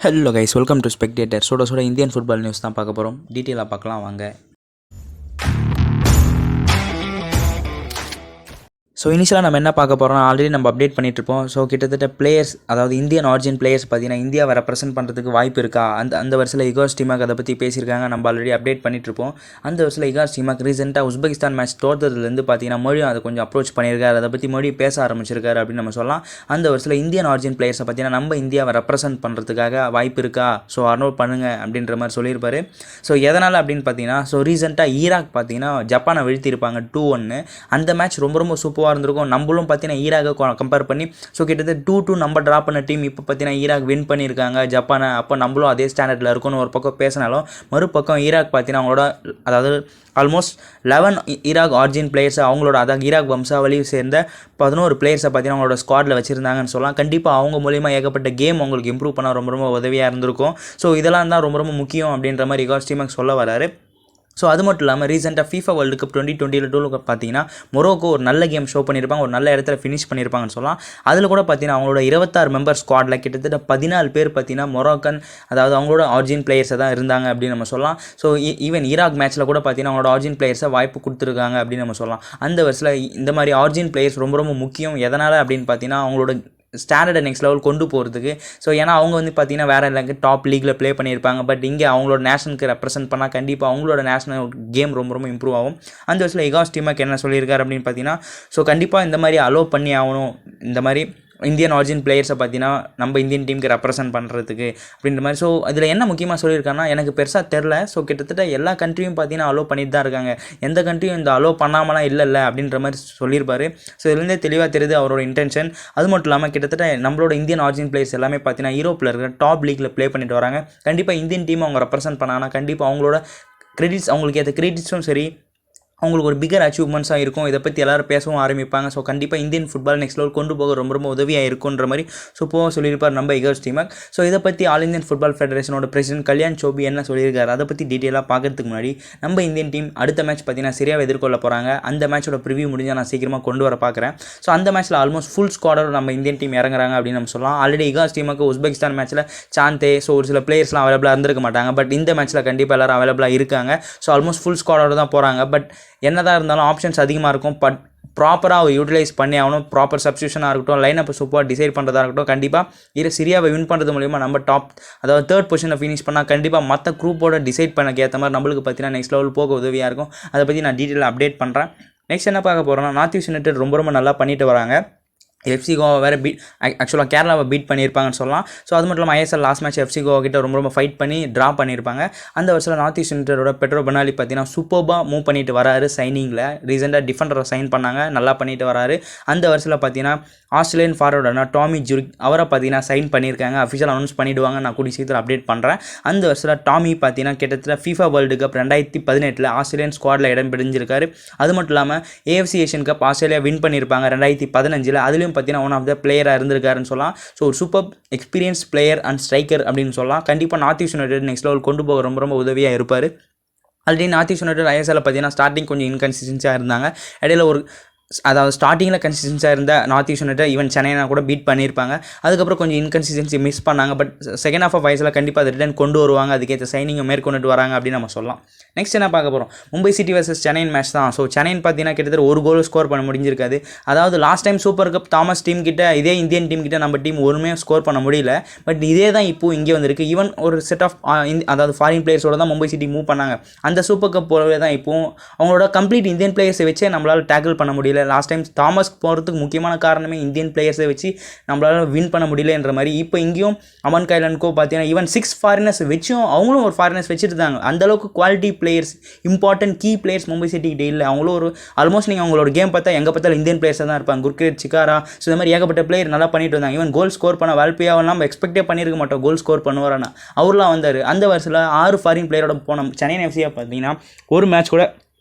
Hello guys, welcome to spectator. சுட Indian football news தான் பார்க்க போகிறோம். டீட்டெயிலாக பார்க்கலாம் வாங்க. ஸோ இனிஷியலாக நம்ம என்ன பார்க்க போகிறோம், ஆல்ரெடி நம்ம அப்டேட் பண்ணிட்டுருப்போம். ஸோ கிட்டத்தட்ட பிளேயர்ஸ், அதாவது இந்தியன் ஆரிஜின் பிளேயர்ஸ் பார்த்தீங்கன்னா இந்தியாவை ரெப்ரசென்ட் பண்ணுறதுக்கு வாய்ப்பு இருக்கா, அந்த வருஷத்தில் இகோர் ஸ்டீமாக் அதை பற்றி பேசியிருக்காங்க. நம்ம ஆல்ரெடி அப்டேட் பண்ணிட்டுருப்போம். அந்த வருஷத்தில் இகோர் ஸ்டீமாக் ரீசெண்டாக உஸ்பெகிஸ்தான் மேட்ச் தோற்றதுலேருந்து பார்த்தீங்கன்னா மொழியும் அதை கொஞ்சம் அப்ரோச் பண்ணியிருக்காரு, அதை பற்றி மொழி பேச ஆரம்பிச்சிருக்காரு அப்படின்னு நம்ம சொல்லலாம். அந்த வருஷத்தில் இந்தியன் ஆரிஜின் பிளேயர்ஸை பார்த்தீங்கன்னா நம்ம இந்தியாவை ரெப்ரசென்ட் பண்ணுறதுக்காக வாய்ப்பு இருக்கா, ஸோ அனோட் பண்ணுங்கள் அப்படின்ற மாதிரி சொல்லியிருப்பாரு. ஸோ எதனால் அப்படின்னு பார்த்தீங்கன்னா, ஸோ ரீசெண்டாக ஈராக் பார்த்தீங்கன்னா ஜப்பானை வீழ்த்தியிருப்பாங்க 2-1. அந்த மேட்ச் ரொம்ப சூப்பராக இருந்திருக்கும். நம்மளும் பார்த்தீங்கன்னா ஈராக்கை கம்பேர் பண்ணி ஸோ கிட்டத்தட்ட 2-2 நம்ம ட்ரா பண்ண டீம் இப்போ பார்த்தீங்கன்னா ஈராக் வின் பண்ணியிருக்காங்க ஜப்பானை. அப்போ நம்மளும் அதே ஸ்டாண்டர்டில் இருக்கும்னு ஒரு பக்கம் பேசினாலும், மறுபக்கம் ஈராக் பார்த்தீங்கன்னா அவங்களோட அதாவது ஆல்மோஸ்ட் 11 ஈராக் ஆரிஜின் பிளேயர்ஸ், அவங்களோட அதாவது ஈராக் வம்சாவளியை சேர்ந்த 11 பிளேயர்ஸை பார்த்தீங்கன்னா அவங்களோட ஸ்குவாடில் வச்சுருந்தாங்கன்னு சொல்லலாம். கண்டிப்பாக அவங்க மூலிமா ஏகப்பட்ட கேம் அவங்களுக்கு இம்ப்ரூவ் பண்ண ரொம்ப உதவியாக இருந்திருக்கும். ஸோ இதெல்லாம் தான் ரொம்ப முக்கியம் அப்படின்ற மாதிரி இகோர் ஸ்டீமாக் சொல்ல வராரு. ஸோ அது மட்டும் இல்லாமல் ரீசெண்டாக FIFA வேர்ல்டு கப் 2022 பார்த்தீங்கன்னா மொரோக்கோ ஒரு நல்ல கேம் ஷோ பண்ணியிருப்பாங்க, ஒரு நல்ல இடத்துல ஃபினிஷ் பண்ணியிருப்பாங்கன்னு சொல்லலாம். அதில் கூட பார்த்தீங்கன்னா அவங்களோட 26 மெம்பர் ஸ்குவாடில் கிட்டத்தட்ட 14 பேர் பார்த்தீங்கன்னா மொரோக்கன், அதாவது அவங்களோட ஆரிஜின் பிளேயர்ஸை தான் இருந்தாங்க அப்படின்னு நம்ம சொல்லலாம். ஸோ ஈவன் ஈராக் மேட்ச்சில் கூட பார்த்தீங்கன்னா அவங்களோட ஆரிஜின் பிளேயர்ஸை வாய்ப்பு கொடுத்துருக்காங்க அப்படின்னு நம்ம சொல்லலாம். அந்த வருஷத்தில் இந்த மாதிரி ஆரிஜின் பிளேயர்ஸ் ரொம்ப முக்கியம். எதனால் அப்படின்னு பார்த்தீங்கன்னா அவங்களோட ஸ்டாண்டர்டை நெக்ஸ்ட் லெவல் கொண்டு போகிறதுக்கு. ஸோ ஏன்னா அவங்க வந்து பார்த்தீங்கன்னா வேறு இல்லை டாப் லீக்கில் ப்ளே பண்ணியிருப்பாங்க. பட் இங்கே அவங்களோட நேஷனுக்கு ரெப்ரசென்ட் பண்ணால் கண்டிப்பாக அவங்களோட நேஷனல் கேம் ரொம்ப இம்ப்ரூவ் ஆகும். அந்த வருஷத்தில் இகோர் ஸ்டீமாக் என்ன சொல்லியிருக்காரு அப்படின்னு பார்த்தீங்கன்னா, ஸோ கண்டிப்பாக இந்த மாதிரி அலோவ் பண்ணி ஆகணும், இந்த மாதிரி இந்தியன் ஆரிஜின் பிளேயர்ஸை பார்த்தீங்கன்னா நம்ம இந்தியன் டீமுக்கு ரெப்ரசென்ட் பண்ணுறதுக்கு அப்படின்ற மாதிரி. ஸோ இதில் என்ன முக்கியமாக சொல்லியிருக்காங்கன்னா எனக்கு பெருசாக தெரில. ஸோ கிட்டத்தட்ட எல்லா கண்ட்ரியும் பார்த்தீங்கன்னா அலோவ் பண்ணிட்டு தான் இருக்காங்க, எந்த கண்ட்ரியும் இந்த அலோவ் பண்ணாமலாம் இல்லை அப்படின்ற மாதிரி சொல்லியிருப்பார். ஸோ இதுலேருந்தே தெளிவாக தெரியுது அவரோட இன்டென்ஷன். அது மட்டும் இல்லாமல் கிட்டத்தட்ட நம்மளோட இந்தியன் ஆரிஜின் பிளேயர்ஸ் எல்லாமே பார்த்தீங்கன்னா யூரோப்பில் இருக்கிற டாப் லீக்கில் ப்ளே பண்ணிட்டு வராங்க. கண்டிப்பாக இந்தியன் டீம் அவங்க ரெப்ரசென்ட் பண்ணாங்கன்னா கண்டிப்பாக அவங்களோட கிரெடிட்ஸ், அவங்களுக்கு ஏற்ற கிரெடிட்ஸும் சரி, அவங்களுக்கு ஒரு பிகர் அச்சீவ்மெண்ட்ஸாக இருக்கும். இதை பற்றி எல்லோரும் பேசவும் ஆரம்பிப்பாங்க. ஸோ கண்டிப்பாக இந்தியன் ஃபுட்பால் நெக்ஸ்ட் லெவல் கொண்டு போக ரொம்ப உதவியாக இருக்குன்ற மாதிரி சூப்பராக சொல்லியிருப்பார் நம்ம இகோர் ஸ்டீமாக். ஸோ இதை பற்றி ஆல் இந்தியன் ஃபுட்பால் ஃபெடரேஷனோட பிரசிடென்ட் கல்யாண் சௌபி என்ன சொல்லியிருக்காரு, அதை பற்றி டீட்டெயிலாக பார்க்கறதுக்கு முன்னாடி நம்ம இந்தியன் டீம் அடுத்த மேட்ச் பார்த்தீங்கன்னா சிரியாவை எதிர்கொள்ள போகிறாங்க. அந்த மேட்சோட ப்ரிவியூ முடிஞ்சால் நான் சீக்கிரமாக கொண்டு வர பார்க்குறேன். ஸோ அந்த மேட்ச்சில் ஆல்மோஸ்ட் ஃபுல் ஸ்குவாடோட நம்ம இந்தியன் டீம் இறங்குறாங்க அப்படின்னு நம்ம சொல்லலாம். ஆல்ரெடி இகோர் ஸ்டீமாக்கு உஸ்பெகிஸ்தான் மேட்ச்சில் சாந்தே, ஸோ ஒரு சில பிளேயர்ஸ்லாம் அவைலபிளாக இருந்திருக்க மாட்டாங்க. பட் இந்த மேட்ச்சில் கண்டிப்பாக எல்லோரும் அவைலபிளாக இருக்காங்க. ஸோ ஆல்மோஸ்ட் ஃபுல் ஸ்குவாடோட தான் போகிறாங்க. பட் என்னதான் இருந்தாலும் ஆப்ஷன்ஸ் அதிகமாக இருக்கும். பட் ப்ராப்பராக யூட்டிலைஸ் பண்ணி ஆகணும். ப்ராப்பர் சப்ஸ்டியூஷனாக இருக்கட்டும், லைனப் சூப்பராக டிசைட் பண்ணுறதா இருக்கட்டும். கண்டிப்பாக சிரியாவை வின் பண்ணுறது மூலிமா நம்ம டாப், அதாவது 3rd பொசிஷனை ஃபினிஷ் பண்ணால் கண்டிப்பாக மற்ற குரூப்போட டிசைட் பண்ண ஏற்ற மாதிரி நம்மளுக்கு பார்த்தீங்கன்னா நெக்ஸ்ட் லெவல் போக உதவியாக இருக்கும். அதை பற்றி நான் டீட்டெயிலாக அப்டேட் பண்ணுறேன். நெக்ஸ்ட் என்ன பார்க்க போகிறோன்னா, நார்த் ஈஸ்ட் யுனைடெட் ரொம்ப நல்லா பண்ணிட்டு வராங்க. எஃப்சி கோவா வேறு ஆக்சுவலாக கேரளாவை பீட் பண்ணியிருப்பாங்கன்னு சொல்லலாம். ஸோ அது மட்டும் இல்லாமல் ISL last match FC Goa கிட்ட ரொம்ப ஃபைட் பண்ணி ட்ரா பண்ணியிருப்பாங்க. அந்த வருஷத்தில் நார்த் ஈஸ்ட் யுனைடெடோட பெட்ரோ பெனாலி பார்த்தீங்கன்னா சூப்பராக மூவ் பண்ணிட்டு வராரு. சைனிங்கில் ரீசெண்டாக டிஃபெண்டரை சைன் பண்ணாங்க, நல்லா பண்ணிட்டு வராரு. அந்த வருஷத்தில் பார்த்தீங்கன்னா ஆஸ்திரேலியன் ஃபார்வர்டான டாமி ஜூரிக் அவரை பார்த்தீங்கன்னா சைன் பண்ணியிருக்காங்க. அஃபிஷியல் அனௌன்ஸ் பண்ணிவிடுவாங்க, நான் கூடிய சீக்கிரம் அப்டேட் பண்ணுறேன். அந்த வருஷத்தில் டாமி பார்த்தீங்கன்னா கிட்டத்தட்ட FIFA வேர்ல்டு கப் 2018 ஆஸ்திரேலியன் ஸ்குவாடில் இடம் பிடிஞ்சிருக்காரு. அது மட்டும் இல்லாமல் AFC Asian cup Australia win பண்ணியிருப்பாங்க 2015. அதுலேயும் பார்த்தீங்கன்னா ஒன் ஆஃப் த பிளேயராக இருந்திருக்காருன்னு சொல்லலாம். ஸோ ஒரு super experience player and striker அப்படின்னு சொல்லலாம். கண்டிப்பாக North East United next level கொண்டு போக ரொம்ப உதவியாக இருப்பார். Already North East United ISL பார்த்தீங்கன்னா ஸ்டார்டிங் கொஞ்சம் இன்கன்சிஸ்டன்சியாக இருந்தாங்க. இடையில ஒரு அதாவது ஸ்டார்டிங்கில் கன்சிஸ்டன்ஸாக இருந்த நார்த் ஈஸ்ட் யுனைடெட் ஈவன் சென்னைனா கூட பீட் பண்ணியிருப்பாங்க. அதுக்கப்புறம் கொஞ்சம் இன்கன்சிஸ்டன்சி மிஸ் பண்ணாங்க. But second half of ISL கண்டிப்பாக அது ரிட்டர்ன் கொண்டு வருவாங்க, அதுக்கேற்ற சைனிங்கை மேற்கொண்டுட்டு வராங்க அப்படின்னு நம்ம சொல்லலாம். நெக்ஸ்ட் என்ன பார்க்க போகிறோம், Mumbai city versus Chennai match தான். ஸோ சென்னை பார்த்தீங்கன்னா கிட்டத்தட்ட ஒரு கோல் ஸ்கோர் பண்ண முடிஞ்சிருக்காது. அதாவது last time super cup Thomas team கிட்ட, இதே இந்தியன் டீம் கிட்ட நம்ம டீம் ஒருமே ஸ்கோர் பண்ண முடியல. பட் இதே தான் இப்போது இங்கே வந்திருக்கு. ஈவன் ஒரு செட் ஆஃப் அதாவது ஃபாரின் பிளேயர்ஸோட தான் மும்பை சிட்டி மூவ் பண்ணாங்க. அந்த சூப்பர் கப் போலவே தான் இப்போது அவங்களோட கம்ப்ளீட் இந்தியன் பிளேயர்ஸை வச்சே நம்மளால் டேக்கிள் பண்ண முடியல. லாஸ்ட் டைம் தாமஸ் போகிறதுக்கு முக்கியமான காரணமே இந்தியன் பிளேயர்ஸை வச்சு நம்மளால் வின் பண்ண முடியலன்ற மாதிரி. இப்போ இங்கேயும் அமன் கைலனுக்கோ பார்த்தீங்கன்னா ஈவன் 6 ஃபாரினர்ஸ் வச்சும் அவங்களும் ஒரு ஃபாரினர்ஸ் வச்சுருந்தாங்க. அந்தளவுக்கு quality players, important key players Mumbai City கிட்டே இல்லை. அவங்களும் ஒரு ஆல்மோஸ்ட் நீங்கள் அவங்களோட கேம் பார்த்தா எங்கே பார்த்தாலும் இந்தியன் பிளேயர்ஸாக தான் இருப்பாங்க. குர்கேட், சிக்காரா, ஸோ இந்த மாதிரி ஏகப்பட்ட பிளேயர் நல்லா பண்ணிட்டு வந்தாங்க. ஈவன் கோல் ஸ்கோர் பண்ண வால்பியாவெல்லாம் நம்ம எக்ஸ்பெக்டே பண்ணியிருக்க மாட்டோம் கோல் ஸ்கோர் பண்ணுவாரானா. அவர்லாம் வந்தார். அந்த வருஷத்தில் 6 ஃபாரின் பிளேயரோட போன சென்னை எஃப்சியாக பார்த்தீங்கன்னா ஒரு மேட்ச் கூட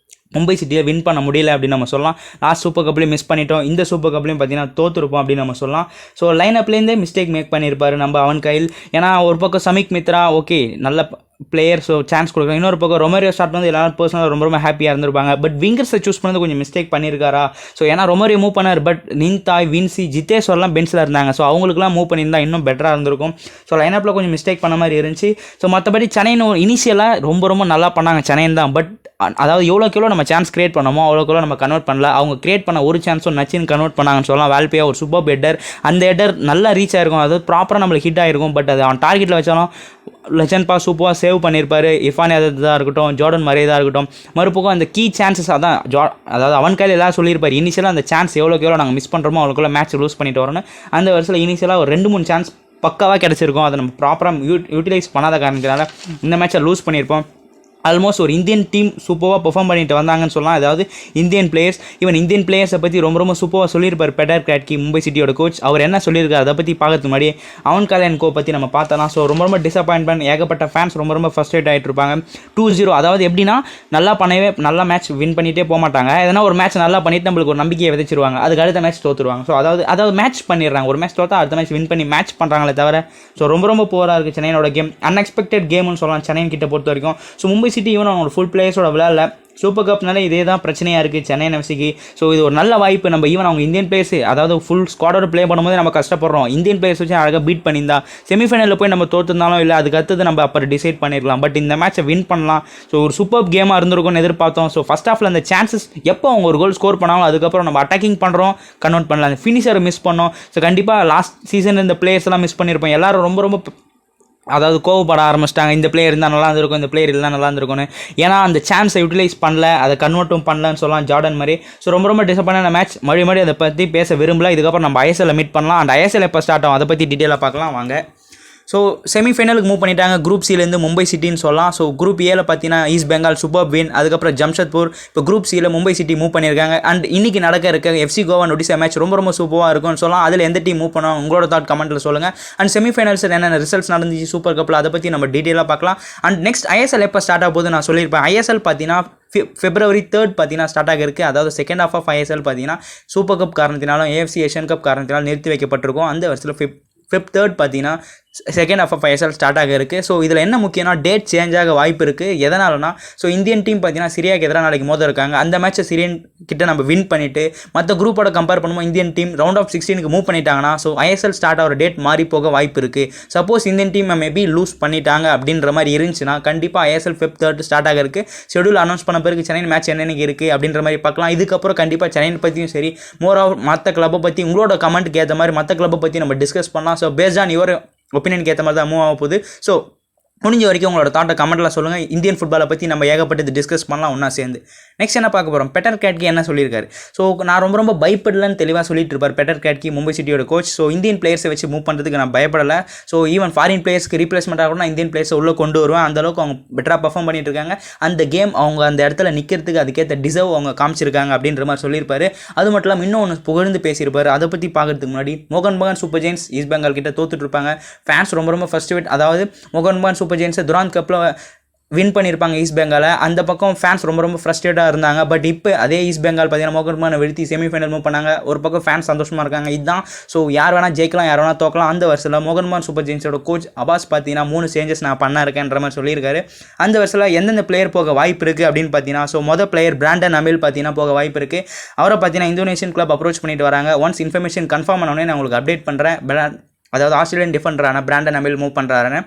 மும்பை சிட்டியை வின் பண்ண முடியல அப்படின்னு நம்ம சொல்லலாம். லாஸ்ட் சூப்பர் கப்லேயும் மிஸ் பண்ணிட்டோம், இந்த சூப்பர் கப்லேயும் பார்த்தீங்கன்னா தோற்றுருப்போம் அப்படின்னு நம்ம சொல்லலாம். ஸோ லைன் அப்லேருந்தே மிஸ்டேக் மேக் பண்ணியிருப்பார் நம்ம அவன் கையில். ஏன்னா ஒரு பக்கம் சமிக் மித்ரா ஓகே நல்ல பிளேயர் ஸோ சான்ஸ் கொடுக்குறாங்க. இன்னொரு பக்கம் ரொமேரியோ ஸ்டார்ட் வந்து எல்லாரும் பர்சனலாக ரொம்ப ஹாப்பியாக இருந்திருப்பாங்க. பட் விங்கர்ஸை சூஸ் பண்ணது கொஞ்சம் மிஸ்டேக் பண்ணியிருக்காரா? ஸோ ஏன்னா ரொமேரியோ மூவ் பண்ணார், பட் நின்தாய், வின்சி, ஜித்தேஸ்வர்லாம் பெஞ்சில் இருந்தாங்க. ஸோ அவங்களுக்குலாம் மூவ் பண்ணியிருந்தா இன்னும் பெட்டராக இருந்திருக்கும். ஸோ லைனப்பில் கொஞ்சம் மிஸ்டேக் பண்ண மாதிரி இருந்துச்சு. ஸோ மற்றபடி சென்னைன்னு இனிஷியலாக ரொம்ப நல்லா பண்ணாங்க சென்னைன்னு தான். பட் அதாவது எவ்வளோக்கு நம்ம சான்ஸ் கிரியேட் பண்ணமோ அவ்வளோக்கு நம்ம கன்வெர்ட் பண்ணல. அவங்க கிரியேட் பண்ண ஒரு சான்ஸும் நச்சின்னு கன்வெர்ட் பண்ணாங்கன்னு சொல்லலாம். வால்பியா ஒரு சூப்பர் ஹெட்டர், அந்த ஹெட்டர் நல்லா ரீச் ஆகிருக்கும், அதாவது ப்ராப்பராக நம்மளுக்கு ஹிட் ஆகிருக்கும். பட் அது அவன் டார்கெட்டில் வச்சாலும் லெஜண்ட் பாஸ் சூப்பராக சேவ் பண்ணியிருப்பார். இர்ஃபான் யாதவ் இருக்கட்டும், ஜார்டன் மரேதாக இருக்கட்டும். மறுபக்கம் அந்த கீ சான்சஸ் அதான் அதாவது அவன் கையில் எல்லாம் சொல்லியிருப்பார். இனிஷியலாக அந்த சான்ஸ் எவ்வளோக்கு நாங்கள் மிஸ் பண்ணுறோமோ அவ்வளோக்குள்ள மேட்ச் லூஸ் பண்ணிட்டு வரோன்னு. அந்த வருஷத்தில் இனிஷியலாக ஒரு 2-3 சான்ஸ் பக்காவாக கிடச்சிருக்கும். அதை நம்ம ப்ராப்பராக யூட்டிலைஸ் பண்ணாத காரணத்தினால இந்த மேட்சை லூஸ் பண்ணியிருப்போம். ஆல்மோஸ்ட் ஒரு இந்தியன் டீம் சூப்பராக பெர்ஃபார்ம் பண்ணிட்டு வந்தாங்கன்னு சொல்லலாம். அதாவது இந்தியன் பிளேயர்ஸ், ஈவன் இந்தியன் பிளேயர்ஸை பற்றி ரொம்ப சூப்பராக சொல்லியிருப்பார் பெட்டர் கிராட்கி, மும்பை சிட்டியோட கோச். அவர் என்ன சொல்லியிருக்காரு அதை பற்றி பார்க்கறதுக்கு முன்னாடி அவன் கல்யாண் கோ பற்றி நம்ம பார்த்தலாம். ஸோ ரொம்ப டிசப்பாயின்மெண்ட், ஏகப்பட்ட ஃபேன்ஸ் ரொம்ப ஃப்ரஸ்ட்ரேட் ஆகிட்டு இருப்பாங்க. 2-0 அதாவது எப்படின்னா நல்லா மேட்ச் வின் பண்ணிகிட்டே போக மாட்டாங்க. எதனா ஒரு மேட்ச் நல்லா பண்ணிட்டு நம்மளுக்கு ஒரு நம்பிக்கையை விதைச்சிருவாங்க, அதுக்கு அடுத்த மேட்ச் தோற்றுருவாங்க. ஸோ அதாவது மேட்ச் பண்ணிடுறாங்க. ஒரு மேட்ச் தோற்றா அடுத்த மேட்ச் வின் பண்ணி மேட்ச் பண்ணுறாங்களே தவிர ஸோ ரொம்ப போராக இருக்குது சென்னையோட கேம். அன்எக்ஸ்பெக்டட் கேம்னு சொல்லலாம் சென்னை கிட்ட பொறுத்த வரைக்கும். ஸோ மும்பை சிட்டி ஈவன் அவங்க ஃபுல் பிளேயர்ஸோட விளையாடல. சூப்பர் கப்னால இதே தான் பிரச்சனையாக இருக்குது சென்னை எஃப்சிக்கு. ஸோ இது ஒரு நல்ல வாய்ப்பு. நம்ம ஈவன் அவங்க இந்தியன் பிளேயர்ஸ் அதாவது ஃபுல் ஸ்குவாடோட ப்ளே பண்ணும்போது நம்ம கஷ்டப்படுறோம். இந்தியன் பிளேயர்ஸ் வச்சு அழகாக பீட் பண்ணியிருந்தா செமிஃபைனலில் போய் நம்ம தோற்றுருந்தாலும் இல்லை அதுக்கு அடுத்தது நம்ம அப்புறம் டிசைட் பண்ணிடலாம். பட் இந்த மேட்சை வின் பண்ணலாம். ஸோ ஒரு சூப்பர் கேமாக இருந்திருக்கும்னு எதிர்பார்த்தோம். ஸோ ஃபஸ்ட் ஹாஃபில் அந்த சான்சஸ் எப்போ அவங்க ஒரு கோல் ஸ்கோர் பண்ணாலும் அதுக்கப்புறம் நம்ம அட்டாக்கிங் பண்ணுறோம், கன்வெர்ட் பண்ணலாம். அந்த ஃபினிஷரை மிஸ் பண்ணோம். ஸோ கண்டிப்பாக லாஸ்ட் சீசன் இந்த பிளேயர்ஸ் எல்லாம் மிஸ் பண்ணியிருப்போம். எல்லாரும் ரொம்ப அதாவது கோவப்பட ஆரம்பிச்சிட்டாங்க. இந்த பிளேயர் இருந்தால் நல்லா இருந்திருக்கும், இந்த பிளேயர் இருந்தால் நல்லா இருந்திருக்கும்னு. ஏன்னா அந்த சான்ஸை யூட்டிலைஸ் பண்ணல, அதை கன்வெர்ட்டும் பண்ணலன்னு சொல்லலாம் ஜார்டன் மாதிரி. ஸோ ரொம்ப டிசப்பாயின்ட் மேட்ச். மறுபடியும் அதை பற்றி பேச விரும்பல. இதுக்கப்புறம் நம்ம ஐஎஸ்எல்ல மீட் பண்ணலாம். அந்த ஐஎஸ்எல் எப்போ ஸ்டார்ட் ஆகும் அதை பற்றி டீட்டெயிலாக பார்க்கலாம் வாங்க. ஸோ செமிஃபைனலுக்கு மூவ் பண்ணிட்டாங்க. குரூப் சிலேருந்து மும்பை சிட்டின்னு சொல்லலாம். ஸோ குரூப் ஏல பார்த்தீங்கன்னா ஈஸ்ட் பெங்கால் சூப்பர் வின், அதுக்கப்புறம் ஜம்ஷத்பூர். இப்போ குரூப் சியில் மும்பை சிட்டி மூவ் பண்ணியிருக்காங்க. அண்ட் இன்னைக்கு நடக்க இருக்க எஃப்சி கோவா ஒடிசா மேட்ச் ரொம்ப சூப்பராக இருக்கும்னு சொல்லலாம். அதில் எந்த டீம் மூவ் பண்ணோம் உங்களோட தாட் கமெண்ட்டில் சொல்லுங்கள். அண்ட் செமிஃபைனல்ஸில் என்னென்ன ரிசல்ட்ஸ் நடந்துச்சு சூப்பர் கப்பில் அதை பற்றி நம்ம டீட்டெயிலாக பார்க்கலாம். அண்ட் நெக்ஸ்ட் ஐஎஸ்எல் எப்போ ஸ்டார்ட் ஆக போது நான் சொல்லியிருப்பேன். ஐஎஸ்எல் பார்த்தீங்கன்னா February 3 பார்த்தீங்கன்னா ஸ்டார்ட் ஆகிருக்கு. அதாவது செகண்ட் ஹாஃப் ஆஃப் ஐஎஸ்எல் பார்த்தீங்கன்னா சூப்பர் கப் காரணத்தினாலும் ஏஎஃப்சி ஏஷியன் கப் காரணத்தினாலும் நிறுத்தி வைக்கப்பட்டிருக்கும். அந்த வருஷத்தில் Feb 3 பார்த்தீங்கன்னா second half of ISL start ஆக இருக்குது. ஸோ இதில் என்ன முக்கியம்னா டேட் சேஞ்ச் ஆக வாய்ப்பு இருக்குது. எதனாலனா ஸோ இந்தியன் டீம் பார்த்தீங்கன்னா சிரியாவுக்கு எதிராக நாளைக்கு மோத இருக்காங்க. அந்த மேட்சை சிரியன் கிட்ட நம்ம வின் பண்ணிவிட்டு மற்ற குரூப்போட கம்பேர் பண்ணும்போது இந்தியன் டீம் ரவுண்ட் ஆஃப் 16க்கு மூவ் பண்ணிட்டாங்கன்னா ஸோ ஐஎஸ்எல் ஸ்டார்ட் ஆகிற டேட் மாறி போக வாய்ப்பு இருக்குது. Suppose Indian team maybe lose பண்ணிட்டாங்க அப்படின்ற மாதிரி இருந்துச்சுன்னா கண்டிப்பாக ஐஎஸ்எல் Feb 3 ஸ்டார்ட் ஆக இருக்குது. ஷெடியூல் அனௌன்ஸ் பண்ண பிறகு சென்னை மேட்ச் என்னென்னைக்கு இருக்குது அப்படின்ற மாதிரி பார்க்கலாம். இதுக்கப்புறம் கண்டிப்பாக சென்னை பற்றியும் சரி மற்ற கிளப்பை பற்றி உங்களோட கமெண்ட்டுக்கு ஏற்ற மாதிரி மற்ற கிளப்பை பற்றி நம்ம டிஸ்கஸ் பண்ணலாம். ஸோ பேஸ்ட் ஆன் யுவர் ஒப்பீனியனுக்கு ஏற்ற மாதிரி தான் மூவ் ஆக போகுது. ஸோ முடிஞ்ச வரைக்கும் உங்களோட தாட்டை கமெண்ட்டில் சொல்லுங்கள். இந்தியன் ஃபுட்பாலை பற்றி நம்ம ஏகப்பட்டது டிஸ்கஸ் பண்ணலாம் ஒன்றா சேர்ந்து. நெக்ஸ்ட் என்ன பார்க்க போகிறோம், பெட்டர் கேட்கி என்ன சொல்லியிருக்காரு. ஸோ நான் ரொம்ப பயப்படலன்னு தெளிவாக சொல்லிட்டு இருப்பார் பெட்டர் கேட்கி, மும்பை சிட்டியோட கோச். ஸோ இந்தியன் பிளேயர்ஸை வச்சு மூவ் பண்ணுறதுக்கு நான் பயப்படலை. ஸோ ஈவன் ஃபாரின் பிளேயர்ஸ்க்கு ரீப்ளேஸ்மெண்ட்டாக கூட நான் இந்தியன் பிளேயர்ஸை உள்ளே கொண்டு வருவேன். அந்தளவுக்கு அவங்க பெட்டராக பர்ஃபார்ம் பண்ணிட்டு இருக்காங்க. அந்த கேம் அவங்க அந்த இடத்துல நிற்கிறதுக்கு அதுக்கேற்ற டிசர்வ் அவங்க காமிச்சிருக்காங்க அப்படின்ற மாதிரி சொல்லியிருப்பாரு. அது மட்டும் இல்லாமல் இன்னொன்று புகழ்ந்து பேசியிருப்பார். அதை பற்றி பார்க்கறதுக்கு முன்னாடி மோகன் Bagan Super Giants East Bengal கிட்ட தோத்துட்டு இருப்பாங்க. ஃபேன்ஸ் ரொம்ப ஃபர்ஸ்ட் அதாவது மோகன் பகான் சூப்பர் ஜெயின்ஸை துராந்த் கப்பில் வின் பண்ணியிருப்பாங்க ஈஸ்ட் பெங்காலை. அந்த பக்கம் ஃபேன்ஸ் ரொம்ப ஃப்ரஸ்ட்ரேட்டாக இருந்தாங்க. பட் இப்போ அதே ஈஸ்ட் பெங்கால் பார்த்தீங்கன்னா மோகன் பகானை வெளுத்தி செமிஃபைனல் மூவ் பண்ணாங்க. ஒரு பக்கம் ஃபேன்ஸ் சந்தோஷமாக இருக்காங்க. இதுதான் ஸோ யார் வேணால் ஜெயிக்கலாம், யார் வேணால் தோக்கலாம். அந்த வருஷத்தில் மோகன் பகான் சூப்பர் ஜெயின்ஸோட கோச் அபாஸ் பார்த்தீங்கன்னா 3 சேஞ்சஸ் நான் பண்ண இருக்கேன்ற மாதிரி சொல்லியிருக்காரு. அந்த வருஷத்தில் எந்தெந்த பிளேயர் போக வாய்ப்பு இருக்குது அப்படின்னு பார்த்தீங்கன்னா ஸோ மொதல் பிளேயர் பிராண்டன் அமில் பார்த்தீங்கன்னா போக வாய்ப்பு இருக்குது. அவரை பார்த்தீங்கன்னா இந்தோனேஷியன் கிளப் அப்ரோச் பண்ணிட்டு வராங்க. ஒன்ஸ் இன்ஃபர்மேஷன் கன்ஃபார்ம் பண்ணோன்னே நான் உங்களுக்கு அப்டேட் பண்ணுறேன். அதாவது ஆஸ்திரேலியன் டிஃபெண்டரான பிராண்டன் அமில் மூவ் பண்ணுறாருன்னு.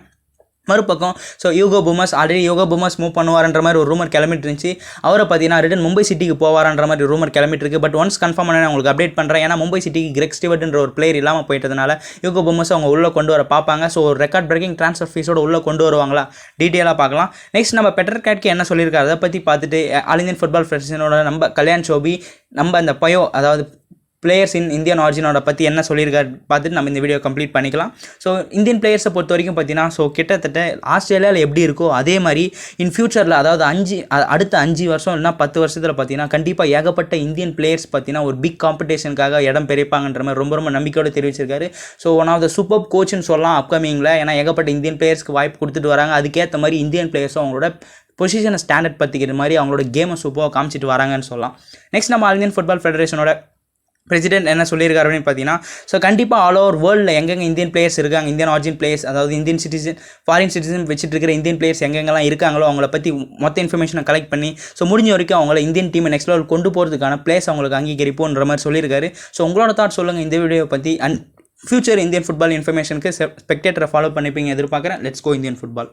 மறுபக்கம் ஸோ யூகோ பூமஸ் ஆல்ரெடி மூவ் பண்ணுவார்ன்ற மாதிரி ஒரு ரூமர் கிளம்பிட்டு இருந்துச்சு. அவரை பார்த்தீங்கன்னா ரிட்டன் மும்பை சிட்டிக்கு போவார்ன்ற மாதிரி ரூமர் கிளம்பிட்டு இருக்கு. பட் ஒன்ஸ் கன்ஃபார்ம் பண்ண உங்களுக்கு அப்டேட் பண்ணுறேன். ஏன்னா மும்பை சிட்டிக்கு கிரெக் ஸ்டீவர்ட்ன்ற ஒரு பிளேயர் இல்லாமல் போயிட்டதுனால யூகோ பூமஸ் அவங்க உள்ளே கொண்டு வர பார்ப்பாங்க. ஸோ ஒரு ரெக்கார்ட் பிரேக்கிங் ட்ரான்ஸ்ஃபர் ஃபீஸோட உள்ளே கொண்டு வருவாங்களா டீட்டெயிலாக பார்க்கலாம். நெக்ஸ்ட் நம்ம பெட்டர் கேட்கி என்ன சொல்லியிருக்காரு அதை பற்றி பார்த்துட்டு ஆல் இந்தியன் ஃபுட்பால் ஃபெடரேஷனோட நம்ம கல்யாண் சோபி நம்ம அந்த அதாவது பிளேயர்ஸ் இன் இந்தியன் ஆரிஜினோட பற்றி என்ன சொல்லியிருக்காரு பார்த்துட்டு நம்ம இந்த வீடியோ கம்ப்ளீட் பண்ணிக்கலாம். ஸோ இந்தியன் பிளேயர்ஸை பொறுத்த வரைக்கும் பார்த்தீங்கன்னா ஸோ கிட்டத்தட்ட ஆஸ்திரேலியாவில் எப்படி இருக்கோ அதே மாதிரி இன் ஃபியூச்சரில் அதாவது அடுத்த 5 வருஷம் இல்லைனா 10 வருஷத்தில் பார்த்தீங்கன்னா கண்டிப்பாக ஏகப்பட்ட இந்தியன் பிளேயர்ஸ் பார்த்தீங்கன்னா ஒரு பிக் காம்படிஷனுக்காக இடம் பெரிப்பாங்கன்ற மாதிரி ரொம்ப நம்பிக்கையோடு தெரிவிச்சிருக்காரு. So one of the super கோச்னு சொல்லலாம் அப்கமிங்கில். ஏன்னா ஏகப்பட்ட இந்தியன் பிளேயர்ஸ்க்கு வாய்ப்பு கொடுத்துட்டு வராங்க. அதுக்கேற்ற மாதிரி இந்தியன் பிளேயர்ஸும் அவங்களோட பொசிஷனை ஸ்டாண்டர்ட் பற்றிக்கிற மாதிரி அவங்களோட கேமை சூப்பராக காமிச்சிட்டு வராங்கன்னு சொல்லலாம். நெக்ஸ்ட் நம்ம ஆல் இந்தியன் ஃபுட்பால் ஃபெடரேஷனோட பிரசிடென்ட் என்ன சொல்லியிருக்காரு அப்படின்னு பார்த்தீங்கன்னா, ஸோ கண்டிப்பாக ஆல் ஓவர் வேர்ல்டில் எங்கெங்கே இந்தியன் பிளேயர்ஸ் இருக்காங்க, இந்தியன் ஆரிஜின் பிளேயர்ஸ், அதாவது இந்தியன் சிட்டிசன், ஃபாரின் சிட்டிசன் வச்சுட்டு இருக்கிற இந்தியன் பிளேயர்ஸ் எங்கெங்கெல்லாம் இருக்காங்களோ அவங்கள பற்றி மொத்த இன்ஃபர்மேஷனை கலெக்ட் பண்ணி ஸோ முடிஞ்ச வரைக்கும் அவங்கள இந்தியன் டீமை நெக்ஸ்ட் லெவல் கொண்டு போகிறதுக்கான பிளேஸ் அவங்களுக்கு அங்கீகரிப்போன்ற மாதிரி சொல்லியிருக்காரு. ஸோ உங்களோட தாட் சொல்லுங்கள் இந்த வீடியோ பற்றி. அண்ட் ஃபியூச்சர் இந்தியன் ஃபுட்பால் இன்ஃபர்மேஷனுக்கு ஸ்பெக்டேட்டரை ஃபாலோ பண்ணிப்பீங்க எதிர்பார்க்குறேன். Let's go Indian football.